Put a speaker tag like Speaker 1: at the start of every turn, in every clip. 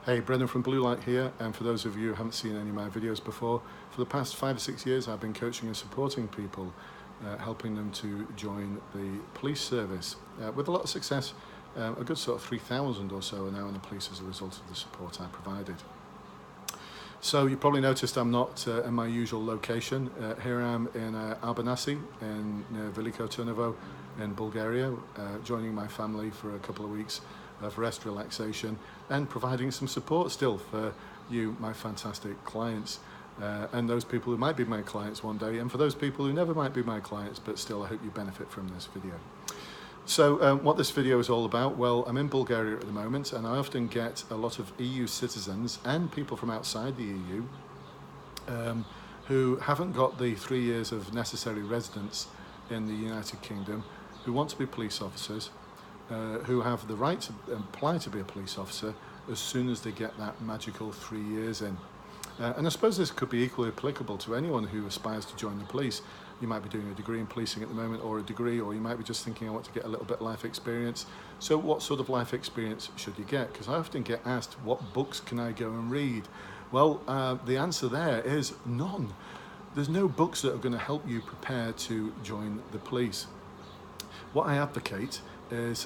Speaker 1: Hey, Brendan from Blue Light here, and for those of you who haven't seen any of my videos before, for the past 5 or 6 years I've been coaching and supporting people, helping them to join the police service with a lot of success. A good sort of 3,000 or so are now in the police as a result of the support I provided. So you probably noticed I'm not in my usual location. Here I am in Arbanasi in Veliko Turnovo in Bulgaria, joining my family for a couple of weeks of rest, relaxation, and providing some support still for you, my fantastic clients, and those people who might be my clients one day, and for those people who never might be my clients, but still I hope you benefit from this video. So what this video is all about, well, I'm in Bulgaria at the moment, and I often get a lot of EU citizens and people from outside the EU who haven't got the 3 years of necessary residence in the United Kingdom, who want to be police officers, who have the right to apply to be a police officer as soon as they get that magical 3 years in. And I suppose this could be equally applicable to anyone who aspires to join the police. You might be doing a degree in policing at the moment, or a degree, or you might be just thinking, I want to get a little bit of life experience. So what sort of life experience should you get? Because I often get asked, what books can I go and read? Well, the answer there is none. There's no books that are going to help you prepare to join the police. What I advocate is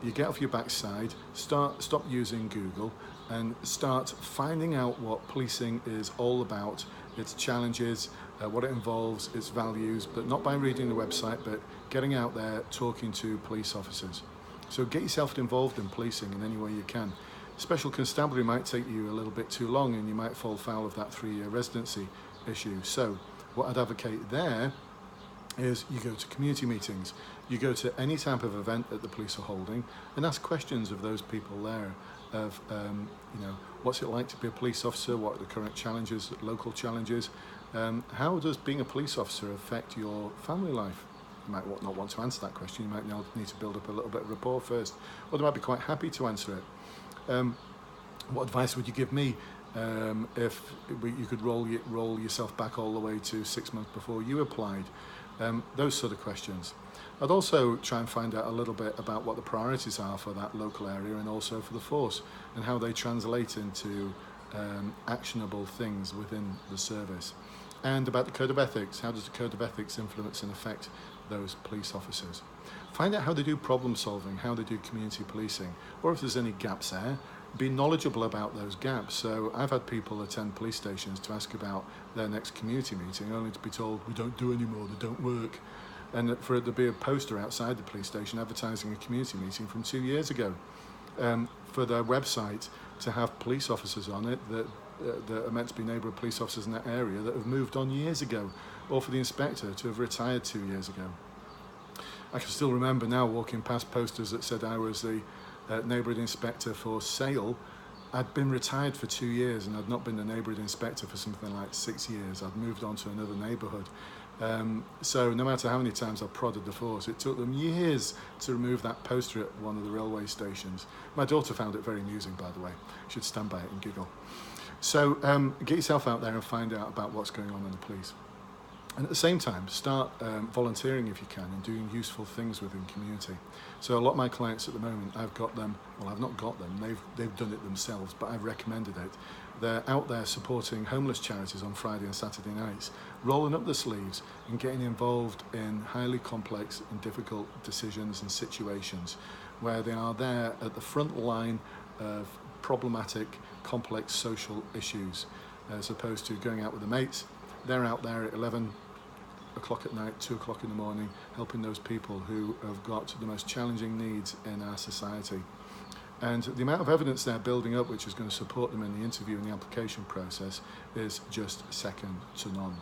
Speaker 1: you get off your backside, stop using Google, and start finding out what policing is all about, its challenges, what it involves, its values, but not by reading the website, but getting out there, talking to police officers. So get yourself involved in policing in any way you can. Special constabulary might take you a little bit too long, and you might fall foul of that 3-year residency issue. So what I'd advocate there is you go to community meetings, you go to any type of event that the police are holding, and ask questions of those people there of, what's it like to be a police officer, what are the current challenges, local challenges, how does being a police officer affect your family life? You might not want to answer that question, you might need to build up a little bit of rapport first, or they might be quite happy to answer it. What advice would you give me if you could roll yourself back all the way to 6 months before you applied? Those sort of questions. I'd also try and find out a little bit about what the priorities are for that local area, and also for the force, and how they translate into actionable things within the service. And about the code of ethics. How does the code of ethics influence and affect those police officers? Find out how they do problem solving, how they do community policing, or if there's any gaps there. Be knowledgeable about those gaps. So I've had people attend police stations to ask about their next community meeting, only to be told, we don't do anymore, they don't work. And for it to be a poster outside the police station advertising a community meeting from 2 years ago. For their website to have police officers on it that are meant to be neighbourhood police officers in that area that have moved on years ago, or for the inspector to have retired 2 years ago. I can still remember now walking past posters that said I was the neighbourhood inspector for Sale. I'd been retired for 2 years, and I'd not been the neighbourhood inspector for something like 6 years. I'd moved on to another neighbourhood. So no matter how many times I prodded the force, it took them years to remove that poster at one of the railway stations. My daughter found it very amusing, by the way. She'd stand by it and giggle. So get yourself out there and find out about what's going on in the police. And at the same time, start volunteering if you can, and doing useful things within community. So a lot of my clients at the moment, I've not got them, they've done it themselves, but I've recommended it. They're out there supporting homeless charities on Friday and Saturday nights, rolling up the sleeves and getting involved in highly complex and difficult decisions and situations, where they are there at the front line of problematic, complex social issues, as opposed to going out with the mates. They're out there at 11 o'clock at night, 2 o'clock in the morning, helping those people who have got the most challenging needs in our society. And the amount of evidence they're building up, which is going to support them in the interview and the application process, is just second to none.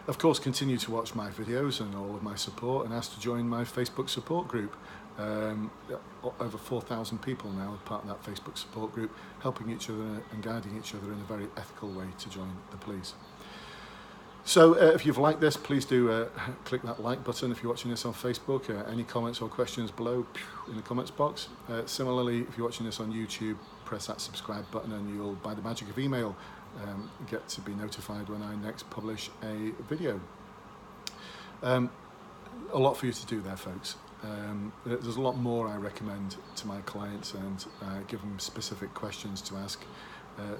Speaker 1: Of course, continue to watch my videos and all of my support, and ask to join my Facebook support group. Over 4,000 people now are part of that Facebook support group, helping each other and guiding each other in a very ethical way to join the police. So if you've liked this, please do click that like button if you're watching this on Facebook. Any comments or questions below in the comments box. Similarly, if you're watching this on YouTube, press that subscribe button and you'll, by the magic of email, get to be notified when I next publish a video. A lot for you to do there, folks. There's a lot more I recommend to my clients, and give them specific questions to ask,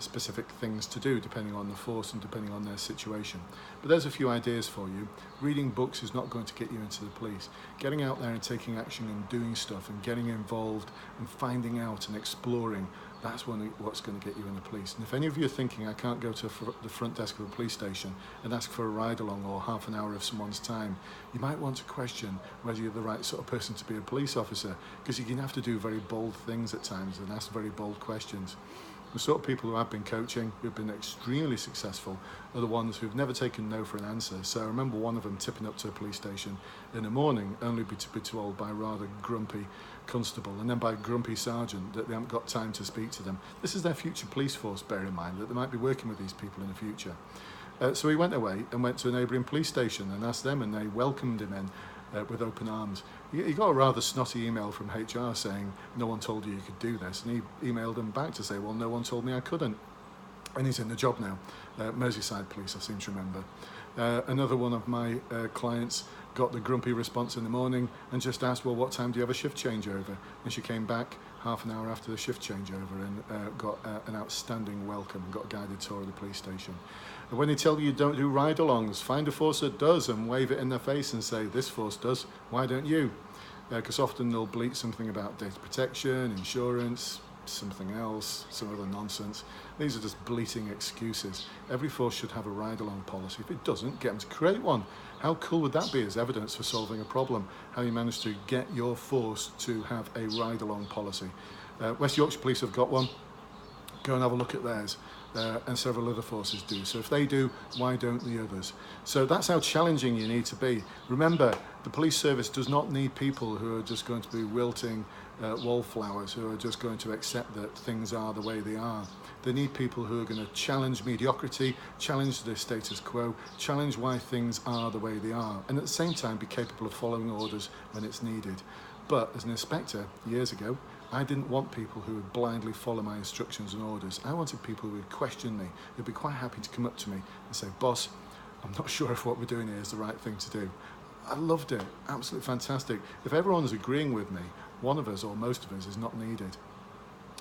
Speaker 1: specific things to do depending on the force and depending on their situation. But there's a few ideas for you. Reading books is not going to get you into the police. Getting out there and taking action and doing stuff and getting involved and finding out and exploring, that's what's going to get you in the police. And if any of you are thinking, I can't go to the front desk of a police station and ask for a ride along or half an hour of someone's time, you might want to question whether you're the right sort of person to be a police officer, because you can have to do very bold things at times and ask very bold questions. The sort of people who I've been coaching, who've been extremely successful, are the ones who've never taken no for an answer. So I remember one of them tipping up to a police station in the morning, only to be told by a rather grumpy constable and then by a grumpy sergeant that they haven't got time to speak to them. This is their future police force, bear in mind that they might be working with these people in the future. So he went away and went to a neighbouring police station and asked them, and they welcomed him in with open arms. He got a rather snotty email from HR saying, no one told you you could do this, and he emailed them back to say, well, no one told me I couldn't. And he's in the job now. Merseyside Police, I seem to remember. Another one of my clients got the grumpy response in the morning and just asked, well, what time do you have a shift changeover? And she came back half an hour after the shift changeover and got an outstanding welcome and got a guided tour of the police station. And when they tell you don't do ride-alongs, find a force that does and wave it in their face and say, this force does, why don't you? Because often they'll bleat something about data protection, insurance, something else, some other nonsense. These are just bleating excuses. Every force should have a ride-along policy. If it doesn't, get them to create one. How cool would that be as evidence for solving a problem? How you manage to get your force to have a ride-along policy. West Yorkshire Police have got one. Go and have a look at theirs. And several other forces do. So if they do, why don't the others? So that's how challenging you need to be. Remember, the police service does not need people who are just going to be wilting wallflowers, who are just going to accept that things are the way they are. They need people who are going to challenge mediocrity, challenge the status quo, challenge why things are the way they are, and at the same time be capable of following orders when it's needed. But as an inspector years ago, I didn't want people who would blindly follow my instructions and orders. I wanted people who would question me, who'd be quite happy to come up to me and say, boss, I'm not sure if what we're doing here is the right thing to do. I loved it, absolutely fantastic. If everyone's agreeing with me, one of us or most of us is not needed.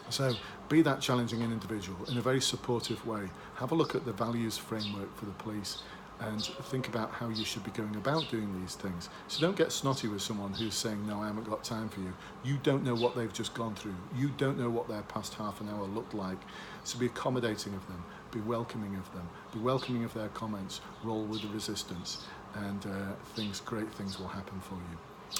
Speaker 1: So be that challenging individual in a very supportive way. Have a look at the values framework for the police and think about how you should be going about doing these things. So don't get snotty with someone who's saying, no, I haven't got time for you. You don't know what they've just gone through. You don't know what their past half an hour looked like. So be accommodating of them, be welcoming of them, be welcoming of their comments, roll with the resistance, and great things will happen for you.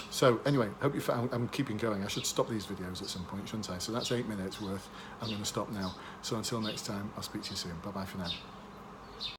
Speaker 1: So anyway, hope you found, I'm keeping going. I should stop these videos at some point, shouldn't I? So that's 8 minutes worth. I'm going to stop now. So until next time, I'll speak to you soon. Bye-bye for now.